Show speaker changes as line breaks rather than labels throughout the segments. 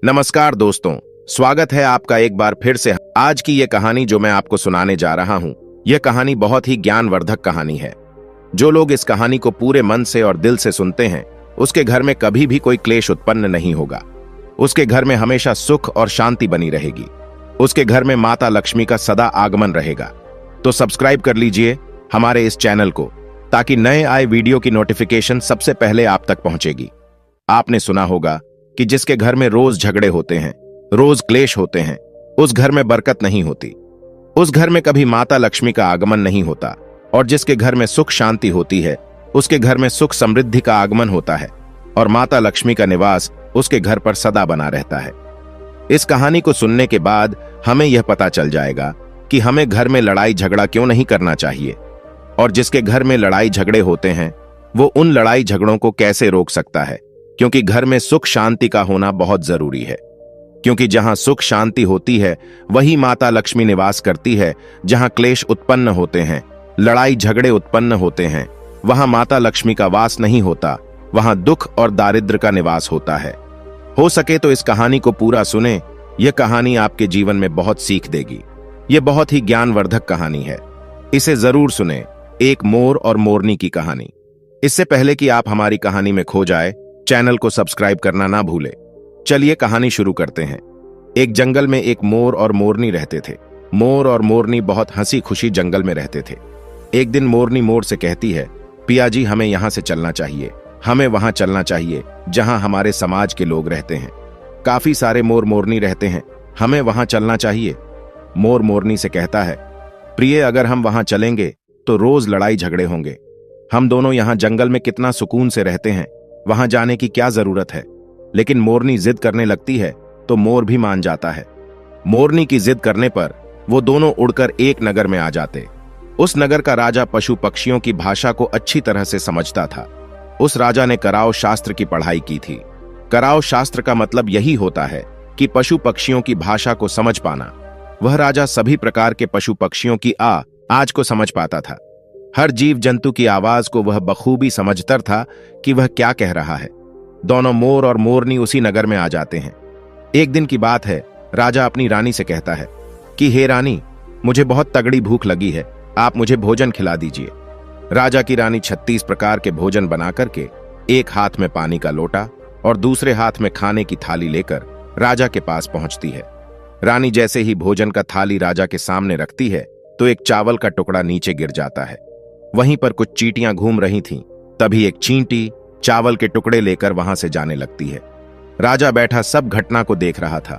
नमस्कार दोस्तों, स्वागत है आपका एक बार फिर से। आज की ये कहानी जो मैं आपको सुनाने जा रहा हूँ, यह कहानी बहुत ही ज्ञानवर्धक कहानी है। जो लोग इस कहानी को पूरे मन से और दिल से सुनते हैं, उसके घर में कभी भी कोई क्लेश उत्पन्न नहीं होगा। उसके घर में हमेशा सुख और शांति बनी रहेगी। उसके घर में माता लक्ष्मी का सदा आगमन रहेगा। तो सब्सक्राइब कर लीजिए हमारे इस चैनल को, ताकि नए आए वीडियो की नोटिफिकेशन सबसे पहले आप तक पहुंचेगी। आपने सुना होगा कि जिसके घर में रोज झगड़े होते हैं, रोज क्लेश होते हैं, उस घर में बरकत नहीं होती। उस घर में कभी माता लक्ष्मी का आगमन नहीं होता। और जिसके घर में सुख शांति होती है, उसके घर में सुख समृद्धि का आगमन होता है और माता लक्ष्मी का निवास उसके घर पर सदा बना रहता है। इस कहानी को सुनने के बाद हमें यह पता चल जाएगा कि हमें घर में लड़ाई झगड़ा क्यों नहीं करना चाहिए, और जिसके घर में लड़ाई झगड़े होते हैं वो उन लड़ाई झगड़ों को कैसे रोक सकता है। क्योंकि घर में सुख शांति का होना बहुत जरूरी है। क्योंकि जहां सुख शांति होती है वही माता लक्ष्मी निवास करती है। जहां क्लेश उत्पन्न होते हैं, लड़ाई झगड़े उत्पन्न होते हैं, वहां माता लक्ष्मी का वास नहीं होता। वहां दुख और दारिद्र्य का निवास होता है। हो सके तो इस कहानी को पूरा सुने। यह कहानी आपके जीवन में बहुत सीख देगी। यह बहुत ही ज्ञानवर्धक कहानी है, इसे जरूर सुने। एक मोर और मोरनी की कहानी। इससे पहले कि आप हमारी कहानी में खो जाए, चैनल को सब्सक्राइब करना ना भूले। चलिए कहानी शुरू करते हैं। एक जंगल में एक मोर और मोरनी रहते थे। मोर और मोरनी बहुत हंसी खुशी जंगल में रहते थे। एक दिन मोरनी मोर से कहती है, पिया जी, हमें यहां से चलना चाहिए। हमें वहां चलना चाहिए जहां हमारे समाज के लोग रहते हैं। काफी सारे मोर मोरनी रहते हैं, हमें वहां चलना चाहिए। मोर मोरनी से कहता है, प्रिय, अगर हम वहां चलेंगे तो रोज लड़ाई झगड़े होंगे। हम दोनों यहां जंगल में कितना सुकून से रहते हैं, वहां जाने की क्या जरूरत है। लेकिन मोरनी जिद करने लगती है तो मोर भी मान जाता है। मोरनी की जिद करने पर वो दोनों उड़कर एक नगर में आ जाते। उस नगर का राजा पशु पक्षियों की भाषा को अच्छी तरह से समझता था। उस राजा ने कराव शास्त्र की पढ़ाई की थी। कराव शास्त्र का मतलब यही होता है कि पशु पक्षियों की भाषा को समझ पाना। वह राजा सभी प्रकार के पशु पक्षियों की आज को समझ पाता था। हर जीव जंतु की आवाज को वह बखूबी समझता था कि वह क्या कह रहा है। दोनों मोर और मोरनी उसी नगर में आ जाते हैं। एक दिन की बात है, राजा अपनी रानी से कहता है कि हे रानी, मुझे बहुत तगड़ी भूख लगी है, आप मुझे भोजन खिला दीजिए। राजा की रानी 36 प्रकार के भोजन बना करके एक हाथ में पानी का लोटा और दूसरे हाथ में खाने की थाली लेकर राजा के पास पहुंचती है। रानी जैसे ही भोजन का थाली राजा के सामने रखती है तो एक चावल का टुकड़ा नीचे गिर जाता है। वहीं पर कुछ चींटियां घूम रही थीं। तभी एक चींटी चावल के टुकड़े लेकर वहां से जाने लगती है। राजा बैठा सब घटना को देख रहा था।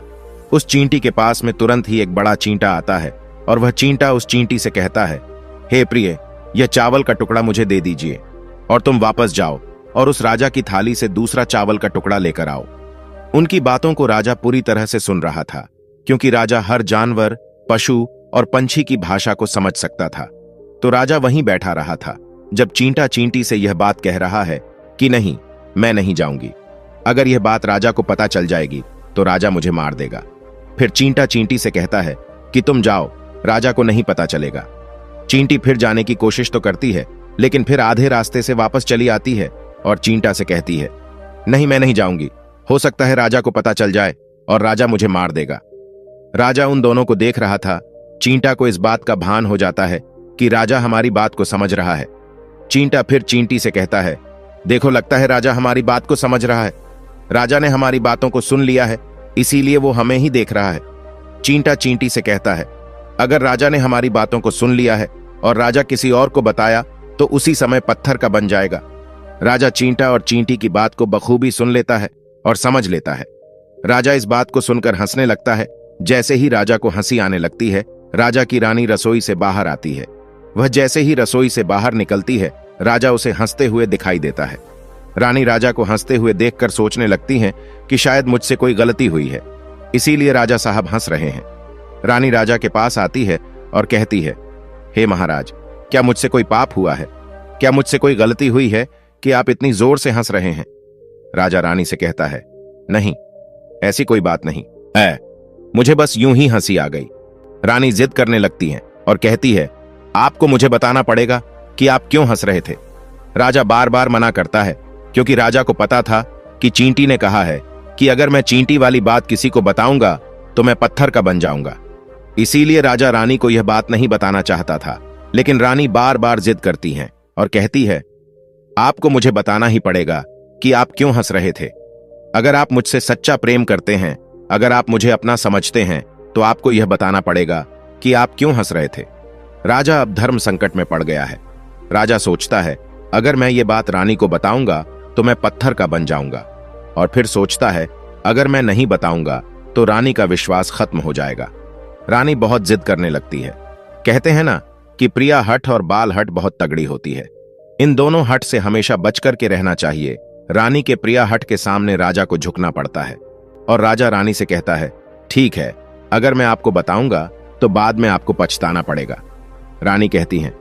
उस चींटी के पास में तुरंत ही एक बड़ा चींटा आता है और वह चींटा उस चींटी से कहता है, हे प्रिय, यह चावल का टुकड़ा मुझे दे दीजिए और तुम वापस जाओ और उस राजा की थाली से दूसरा चावल का टुकड़ा लेकर आओ। उनकी बातों को राजा पूरी तरह से सुन रहा था, क्योंकि राजा हर जानवर, पशु और पंछी की भाषा को समझ सकता था। तो राजा वहीं बैठा रहा था जब चींटा चींटी से यह बात कह रहा है कि नहीं, मैं नहीं जाऊंगी। अगर यह बात राजा को पता चल जाएगी तो राजा मुझे मार देगा। फिर चींटा चींटी से कहता है कि तुम जाओ, राजा को नहीं पता चलेगा। चींटी फिर जाने की कोशिश तो करती है, लेकिन फिर आधे रास्ते से वापस चली आती है और चींटा से कहती है, नहीं, मैं नहीं जाऊंगी। हो सकता है राजा को पता चल जाए और राजा मुझे मार देगा। राजा उन दोनों को देख रहा था। चींटा को इस बात का भान हो जाता है कि राजा हमारी बात को समझ रहा है। चींटा फिर चींटी से कहता है, देखो, लगता है राजा हमारी बात को समझ रहा है। राजा ने हमारी बातों को सुन लिया है, इसीलिए वो हमें ही देख रहा है। चींटा चींटी से कहता है, अगर राजा ने हमारी बातों को सुन लिया है और राजा किसी और को बताया तो उसी समय पत्थर का बन जाएगा। राजा चींटा और चींटी की बात को बखूबी सुन लेता है और समझ लेता है। राजा इस बात को सुनकर हंसने लगता है। जैसे ही राजा को हंसी आने लगती है, राजा की रानी रसोई से बाहर आती है। वह जैसे ही रसोई से बाहर निकलती है, राजा उसे हंसते हुए दिखाई देता है। रानी राजा को हंसते हुए देखकर सोचने लगती हैं कि शायद मुझसे कोई गलती हुई है, इसीलिए राजा साहब हंस रहे हैं। रानी राजा के पास आती है और कहती है, हे महाराज, क्या मुझसे कोई पाप हुआ है? क्या मुझसे कोई गलती हुई है कि आप इतनी जोर से हंस रहे हैं? राजा रानी से कहता है, नहीं, ऐसी कोई बात नहीं, मुझे बस यूं ही हंसी आ गई। रानी जिद करने लगती है और कहती है, आपको मुझे बताना पड़ेगा कि आप क्यों हंस रहे थे। राजा बार बार मना करता है, क्योंकि राजा को पता था कि चींटी ने कहा है कि अगर मैं चींटी वाली बात किसी को बताऊंगा तो मैं पत्थर का बन जाऊंगा। इसीलिए राजा रानी को यह बात नहीं बताना चाहता था, लेकिन रानी बार बार जिद करती हैं और कहती है, आपको मुझे बताना ही पड़ेगा कि आप क्यों हंस रहे थे। अगर आप मुझसे सच्चा प्रेम करते हैं, अगर आप मुझे अपना समझते हैं, तो आपको यह बताना पड़ेगा कि आप क्यों हंस रहे थे। राजा अब धर्म संकट में पड़ गया है। राजा सोचता है, अगर मैं ये बात रानी को बताऊंगा तो मैं पत्थर का बन जाऊंगा, और फिर सोचता है, अगर मैं नहीं बताऊंगा तो रानी का विश्वास खत्म हो जाएगा। रानी बहुत जिद करने लगती है। कहते हैं ना कि प्रिया हठ और बाल हठ बहुत तगड़ी होती है। इन दोनों हठ से हमेशा बच करके रहना चाहिए। रानी के प्रिया हठ के सामने राजा को झुकना पड़ता है, और राजा रानी से कहता है, ठीक है, अगर मैं आपको बताऊंगा तो बाद में आपको पछताना पड़ेगा। रानी कहती हैं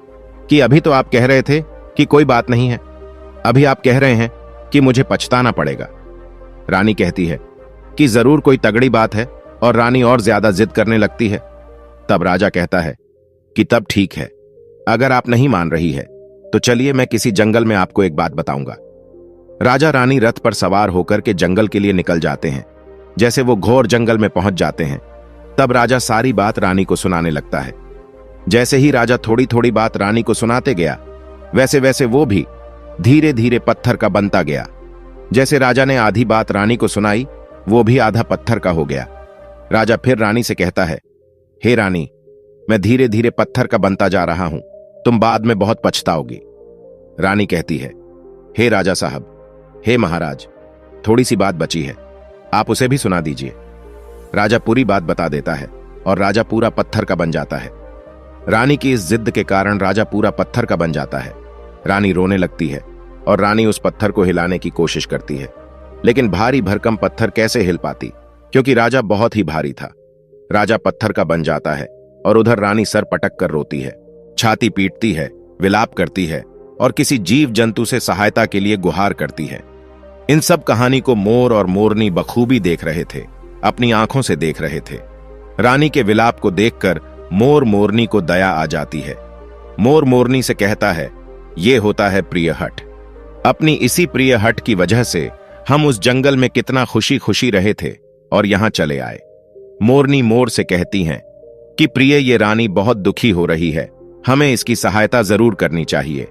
कि अभी तो आप कह रहे थे कि कोई बात नहीं है, अभी आप कह रहे हैं कि मुझे पछताना पड़ेगा। रानी कहती है कि जरूर कोई तगड़ी बात है, और रानी और ज्यादा जिद करने लगती है। तब राजा कहता है कि तब ठीक है, अगर आप नहीं मान रही है तो चलिए मैं किसी जंगल में आपको एक बात बताऊंगा। राजा रानी रथ पर सवार होकर के जंगल के लिए निकल जाते हैं। जैसे वो घोर जंगल में पहुंच जाते हैं, तब राजा सारी बात रानी को सुनाने लगता है। जैसे ही राजा थोड़ी थोड़ी बात रानी को सुनाते गया, वैसे वैसे वो भी धीरे धीरे पत्थर का बनता गया। जैसे राजा ने आधी बात रानी को सुनाई, वो भी आधा पत्थर का हो गया। राजा फिर रानी से कहता है, हे रानी, मैं धीरे धीरे पत्थर का बनता जा रहा हूं, तुम बाद में बहुत पछताओगी। रानी कहती है, हे राजा साहब, हे महाराज, थोड़ी सी बात बची है, आप उसे भी सुना दीजिए। राजा पूरी बात बता देता है, और राजा पूरा पत्थर का बन जाता है। रानी की इस जिद के कारण राजा पूरा पत्थर का बन जाता है। रानी रोने लगती है, और रानी उस पत्थर को हिलाने की कोशिश करती है, लेकिन भारी भरकम पत्थर कैसे हिल पाती, क्योंकि राजा बहुत ही भारी था। राजा पत्थर का बन जाता है, और उधर रानी सर पटक कर रोती है, छाती पीटती है, विलाप करती है, और किसी जीव जंतु से सहायता के लिए गुहार करती है। इन सब कहानी को मोर और मोरनी बखूबी देख रहे थे, अपनी आंखों से देख रहे थे। रानी के विलाप को देखकर मोर मोरनी को दया आ जाती है। मोर मोरनी से कहता है, ये होता है प्रिय हठ। अपनी इसी प्रिय हठ की वजह से हम उस जंगल में कितना खुशी खुशी रहे थे और यहां चले आए। मोरनी मोर से कहती हैं कि प्रिय, ये रानी बहुत दुखी हो रही है, हमें इसकी सहायता जरूर करनी चाहिए।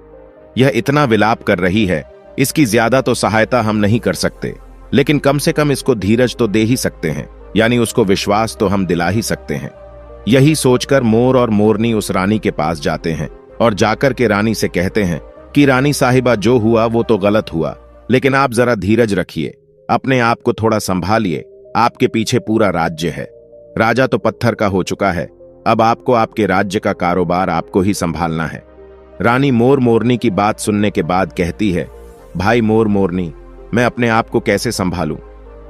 यह इतना विलाप कर रही है, इसकी ज्यादा तो सहायता हम नहीं कर सकते, लेकिन कम से कम इसको धीरज तो दे ही सकते हैं, यानी उसको विश्वास तो हम दिला ही सकते हैं। यही सोचकर मोर और मोरनी उस रानी के पास जाते हैं, और जाकर के रानी से कहते हैं कि रानी साहिबा, जो हुआ वो तो गलत हुआ, लेकिन आप जरा धीरज रखिए, अपने आप को थोड़ा संभालिए, आपके पीछे पूरा राज्य है। राजा तो पत्थर का हो चुका है, अब आपको आपके राज्य का कारोबार आपको ही संभालना है। रानी मोर मोरनी की बात सुनने के बाद कहती है, भाई मोर मोरनी, मैं अपने आप को कैसे संभालूं,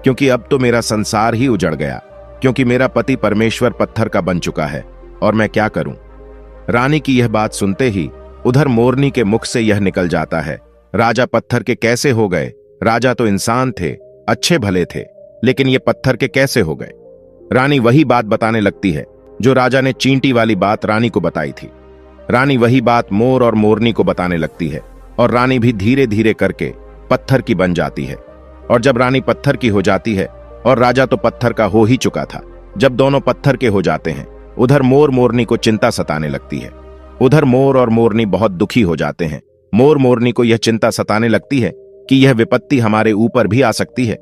क्योंकि अब तो मेरा संसार ही उजड़ गया, क्योंकि मेरा पति परमेश्वर पत्थर का बन चुका है, और मैं क्या करूं। रानी की यह बात सुनते ही उधर मोरनी के मुख से यह निकल जाता है, राजा पत्थर के कैसे हो गए? राजा तो इंसान थे, अच्छे भले थे, लेकिन ये पत्थर के कैसे हो गए? रानी वही बात बताने लगती है जो राजा ने चींटी वाली बात रानी को बताई थी। रानी वही बात मोर और मोरनी को बताने लगती है, और रानी भी धीरे धीरे करके पत्थर की बन जाती है। और जब रानी पत्थर की हो जाती है, और राजा तो पत्थर का हो ही चुका था, जब दोनों पत्थर के हो जाते हैं, उधर मोर मोरनी को चिंता सताने लगती है। उधर मोर और मोरनी बहुत दुखी हो जाते हैं। मोर मोरनी को यह चिंता सताने लगती है कि यह विपत्ति हमारे ऊपर भी आ सकती है,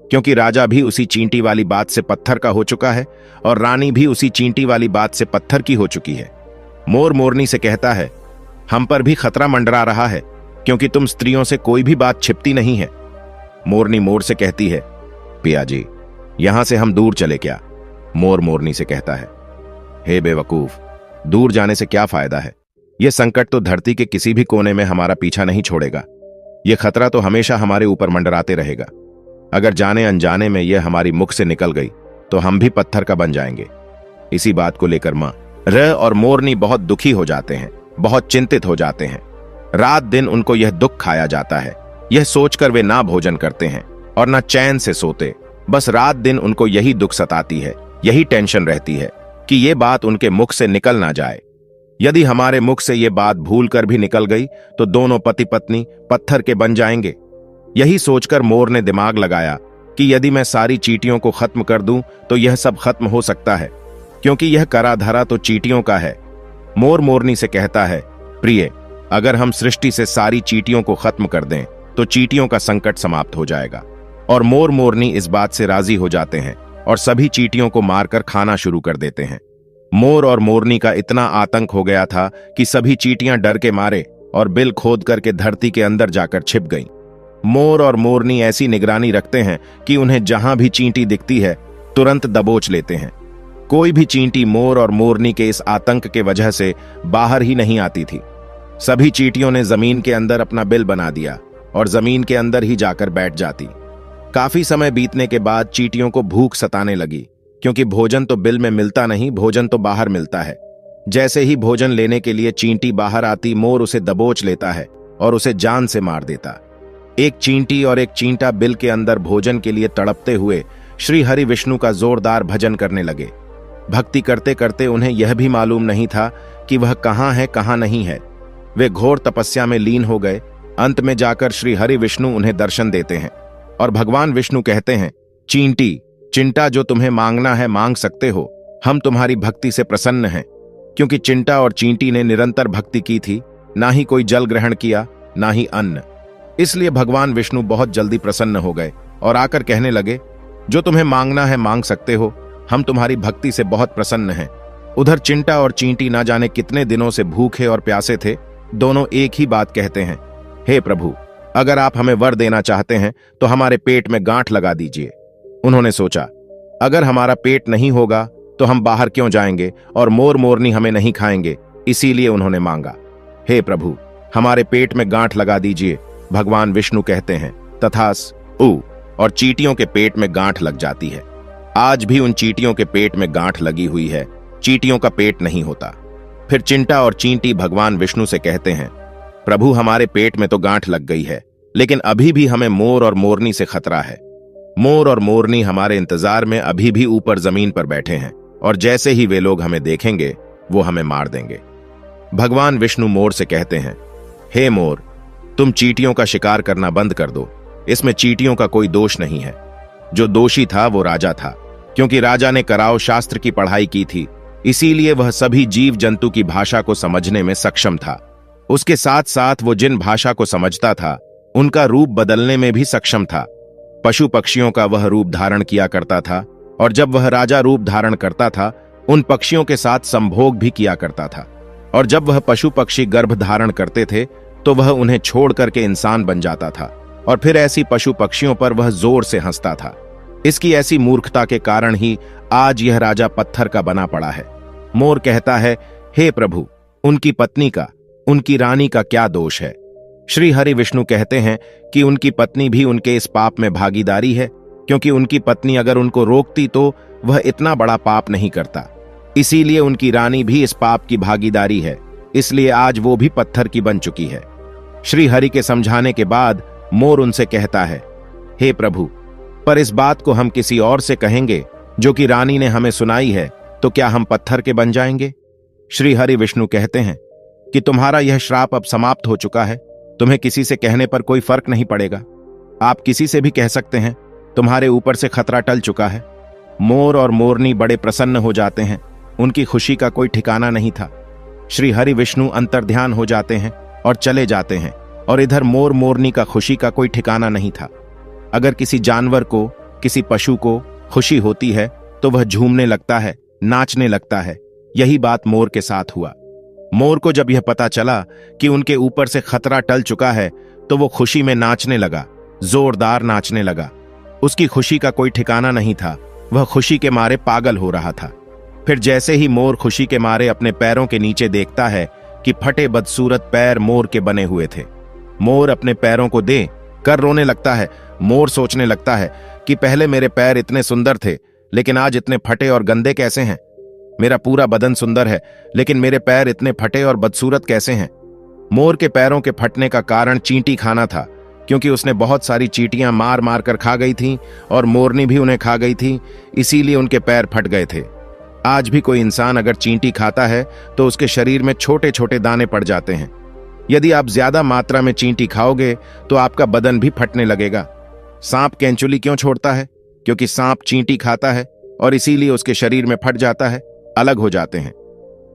क्योंकि राजा भी उसी चींटी वाली बात से पत्थर का हो चुका है, और रानी भी उसी चींटी वाली बात से पत्थर की हो चुकी है। मोर मोरनी से कहता है, हम पर भी खतरा मंडरा रहा है, क्योंकि तुम स्त्रियों से कोई भी बात छिपती नहीं है। मोरनी मोर से कहती है, पिया जी, यहां से हम दूर चले क्या? मोर मोरनी से कहता है, हे बेवकूफ, दूर जाने से क्या फायदा है? यह संकट तो धरती के किसी भी कोने में हमारा पीछा नहीं छोड़ेगा। यह खतरा तो हमेशा हमारे ऊपर मंडराते रहेगा। अगर जाने अनजाने में यह हमारी मुख से निकल गई तो हम भी पत्थर का बन जाएंगे। इसी बात को लेकर मां र और मोरनी बहुत दुखी हो जाते हैं, बहुत चिंतित हो जाते हैं। रात दिन उनको यह दुख खाया जाता है। यह सोचकर वे ना भोजन करते हैं और ना चैन से सोते। बस रात दिन उनको यही दुख सताती है, यही टेंशन रहती है कि ये बात उनके मुख से निकल ना जाए। यदि हमारे मुख से ये बात भूल कर भी निकल गई तो दोनों पति पत्नी पत्थर के बन जाएंगे। यही सोचकर मोर ने दिमाग लगाया कि यदि मैं सारी चींटियों को खत्म कर दूं तो यह सब खत्म हो सकता है, क्योंकि यह करा धरा तो चींटियों का है। मोर मोरनी से कहता है, प्रिय, अगर हम सृष्टि से सारी चींटियों को खत्म कर दें तो चींटियों का संकट समाप्त हो जाएगा। और मोर मोरनी इस बात से राजी हो जाते हैं और सभी चींटियों को मारकर खाना शुरू कर देते हैं। मोर और मोरनी का इतना आतंक हो गया था कि सभी चींटियां डर के मारे और बिल खोद करके धरती के अंदर जाकर छिप गईं। मोर और मोरनी ऐसी निगरानी रखते हैं कि उन्हें जहां भी चींटी दिखती है तुरंत दबोच लेते हैं। कोई भी चींटी मोर और मोरनी के इस आतंक के वजह से बाहर ही नहीं आती थी। सभी चींटियों ने जमीन के अंदर अपना बिल बना दिया और जमीन के अंदर ही जाकर बैठ जाती। काफी समय बीतने के बाद चींटियों को भूख सताने लगी, क्योंकि भोजन तो बिल में मिलता नहीं, भोजन तो बाहर मिलता है। जैसे ही भोजन लेने के लिए चींटी बाहर आती, मोर उसे दबोच लेता है और उसे जान से मार देता। एक चींटी और एक चींटा बिल के अंदर भोजन के लिए तड़पते हुए श्री हरि विष्णु का जोरदार भजन करने लगे। भक्ति करते करते उन्हें यह भी मालूम नहीं था कि वह कहां है कहां नहीं है। वे घोर तपस्या में लीन हो गए। अंत में जाकर श्री हरि विष्णु उन्हें दर्शन देते हैं और भगवान विष्णु कहते हैं, चींटी, चिंटा, जो तुम्हें मांगना है मांग सकते हो, हम तुम्हारी भक्ति से प्रसन्न हैं। क्योंकि चिंटा और चींटी ने निरंतर भक्ति की थी, ना ही कोई जल ग्रहण किया ना ही अन्न। इसलिए भगवान विष्णु बहुत जल्दी प्रसन्न हो गए और आकर कहने लगे, जो तुम्हें मांगना है मांग सकते हो, हम तुम्हारी भक्ति से बहुत प्रसन्न हैं। उधर चिंटा और चींटी ना जाने कितने दिनों से भूखे और प्यासे थे। दोनों एक ही बात कहते हैं, हे प्रभु, अगर आप हमें वर देना चाहते हैं तो हमारे पेट में गांठ लगा दीजिए। उन्होंने सोचा, अगर हमारा पेट नहीं होगा तो हम बाहर क्यों जाएंगे और मोर मोरनी हमें नहीं खाएंगे, इसीलिए उन्होंने मांगा, हे प्रभु, हमारे पेट में गांठ लगा दीजिए। भगवान विष्णु कहते हैं, तथास्तु, और चींटियों के पेट में गांठ लग जाती है। आज भी उन चींटियों के पेट में गांठ लगी हुई है, चींटियों का पेट नहीं होता। फिर चिंटा और चींटी भगवान विष्णु से कहते हैं, प्रभु, हमारे पेट में तो गांठ लग गई है, लेकिन अभी भी हमें मोर और मोरनी से खतरा है। मोर और मोरनी हमारे इंतजार में अभी भी ऊपर जमीन पर बैठे हैं और जैसे ही वे लोग हमें देखेंगे वो हमें मार देंगे। भगवान विष्णु मोर से कहते हैं, हे मोर, तुम चींटियों का शिकार करना बंद कर दो। इसमें चींटियों का कोई दोष नहीं है। जो दोषी था वो राजा था, क्योंकि राजा ने कराव शास्त्र की पढ़ाई की थी, इसीलिए वह सभी जीव जंतु की भाषा को समझने में सक्षम था। उसके साथ साथ वो जिन भाषा को समझता था उनका रूप बदलने में भी सक्षम था। पशु पक्षियों का वह रूप धारण किया करता था, और जब वह राजा रूप धारण करता था उन पक्षियों के साथ संभोग भी किया करता था। और जब वह पशु पक्षी गर्भ धारण करते थे तो वह उन्हें छोड़ करके इंसान बन जाता था, और फिर ऐसी पशु पक्षियों पर वह जोर से हंसता था। इसकी ऐसी मूर्खता के कारण ही आज यह राजा पत्थर का बना पड़ा है। मोर कहता है, हे प्रभु, उनकी पत्नी का, उनकी रानी का क्या दोष है? श्री हरि विष्णु कहते हैं कि उनकी पत्नी भी उनके इस पाप में भागीदारी है, क्योंकि उनकी पत्नी अगर उनको रोकती तो वह इतना बड़ा पाप नहीं करता। इसीलिए उनकी रानी भी इस पाप की भागीदारी है, इसलिए आज वो भी पत्थर की बन चुकी है। श्री हरि के समझाने के बाद मोर उनसे कहता है, हे प्रभु, पर इस बात को हम किसी और से कहेंगे जो कि रानी ने हमें सुनाई है, तो क्या हम पत्थर के बन जाएंगे? श्री हरि विष्णु कहते हैं कि तुम्हारा यह श्राप अब समाप्त हो चुका है, तुम्हें किसी से कहने पर कोई फर्क नहीं पड़ेगा। आप किसी से भी कह सकते हैं, तुम्हारे ऊपर से खतरा टल चुका है। मोर और मोरनी बड़े प्रसन्न हो जाते हैं, उनकी खुशी का कोई ठिकाना नहीं था। श्री हरि विष्णु अंतर्ध्यान हो जाते हैं और चले जाते हैं, और इधर मोर मोरनी का खुशी का कोई ठिकाना नहीं था। अगर किसी जानवर को, किसी पशु को खुशी होती है तो वह झूमने लगता है, नाचने लगता है। यही बात मोर के साथ हुआ। मोर को जब यह पता चला कि उनके ऊपर से खतरा टल चुका है तो वो खुशी में नाचने लगा, जोरदार नाचने लगा। उसकी खुशी का कोई ठिकाना नहीं था, वह खुशी के मारे पागल हो रहा था। फिर जैसे ही मोर खुशी के मारे अपने पैरों के नीचे देखता है कि फटे बदसूरत पैर मोर के बने हुए थे, मोर अपने पैरों को दे कर रोने लगता है। मोर सोचने लगता है कि पहले मेरे पैर इतने सुंदर थे, लेकिन आज इतने फटे और गंदे कैसे हैं? मेरा पूरा बदन सुंदर है, लेकिन मेरे पैर इतने फटे और बदसूरत कैसे हैं? मोर के पैरों के फटने का कारण चींटी खाना था, क्योंकि उसने बहुत सारी चींटियां मार मार कर खा गई थीं और मोरनी भी उन्हें खा गई थी, इसीलिए उनके पैर फट गए थे। आज भी कोई इंसान अगर चींटी खाता है तो उसके शरीर में छोटे छोटे दाने पड़ जाते हैं। यदि आप ज्यादा मात्रा में चींटी खाओगे तो आपका बदन भी फटने लगेगा। सांप केंचुली क्यों छोड़ता है? क्योंकि सांप चींटी खाता है और इसीलिए उसके शरीर में फट जाता है, अलग हो जाते हैं।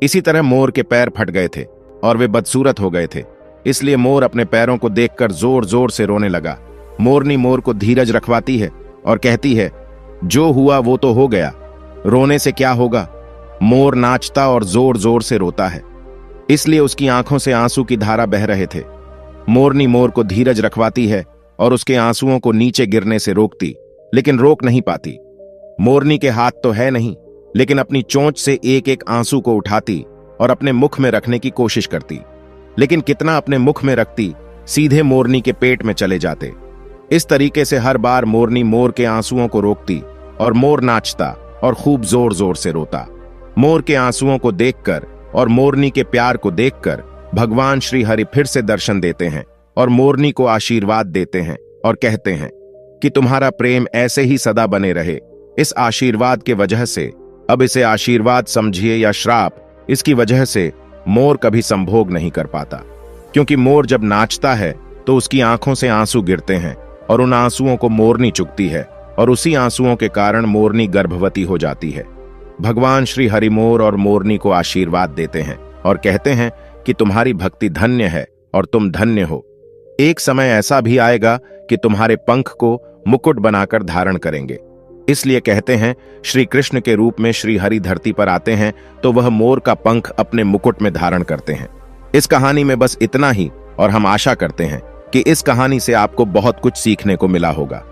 इसी तरह मोर के पैर फट गए थे और वे बदसूरत हो गए थे, इसलिए मोर अपने पैरों को देखकर जोर जोर से रोने लगा। मोरनी मोर को धीरज रखवाती है और कहती है, जो हुआ वो तो हो गया, रोने से क्या होगा। मोर नाचता और जोर जोर से रोता है, इसलिए उसकी आंखों से आंसू की धारा बह रहे थे। मोरनी मोर को धीरज रखवाती है और उसके आंसुओं को नीचे गिरने से रोकती, लेकिन रोक नहीं पाती। मोरनी के हाथ तो है नहीं, लेकिन अपनी चोंच से एक एक आंसू को उठाती और अपने मुख में रखने की कोशिश करती, लेकिन कितना अपने मुख में रखती, सीधे मोरनी के पेट में चले जाते। इस तरीके से हर बार मोरनी मोर के आंसुओं को रोकती और मोर नाचता और खूब जोर जोर से रोता। मोर के आंसुओं को देखकर और मोरनी के प्यार को देखकर भगवान श्री हरि फिर से दर्शन देते हैं और मोरनी को आशीर्वाद देते हैं और कहते हैं कि तुम्हारा प्रेम ऐसे ही सदा बने रहे। इस आशीर्वाद के वजह से, अब इसे आशीर्वाद समझिए या श्राप, इसकी वजह से मोर कभी संभोग नहीं कर पाता, क्योंकि मोर जब नाचता है तो उसकी आंखों से आंसू गिरते हैं और उन आंसुओं को मोरनी चुगती है और उसी आंसुओं के कारण मोरनी गर्भवती हो जाती है। भगवान श्री हरि मोर और मोरनी को आशीर्वाद देते हैं और कहते हैं कि तुम्हारी भक्ति धन्य है और तुम धन्य हो। एक समय ऐसा भी आएगा कि तुम्हारे पंख को मुकुट बनाकर धारण करेंगे। इसलिए कहते हैं, श्री कृष्ण के रूप में श्री हरि धरती पर आते हैं तो वह मोर का पंख अपने मुकुट में धारण करते हैं। इस कहानी में बस इतना ही, और हम आशा करते हैं कि इस कहानी से आपको बहुत कुछ सीखने को मिला होगा।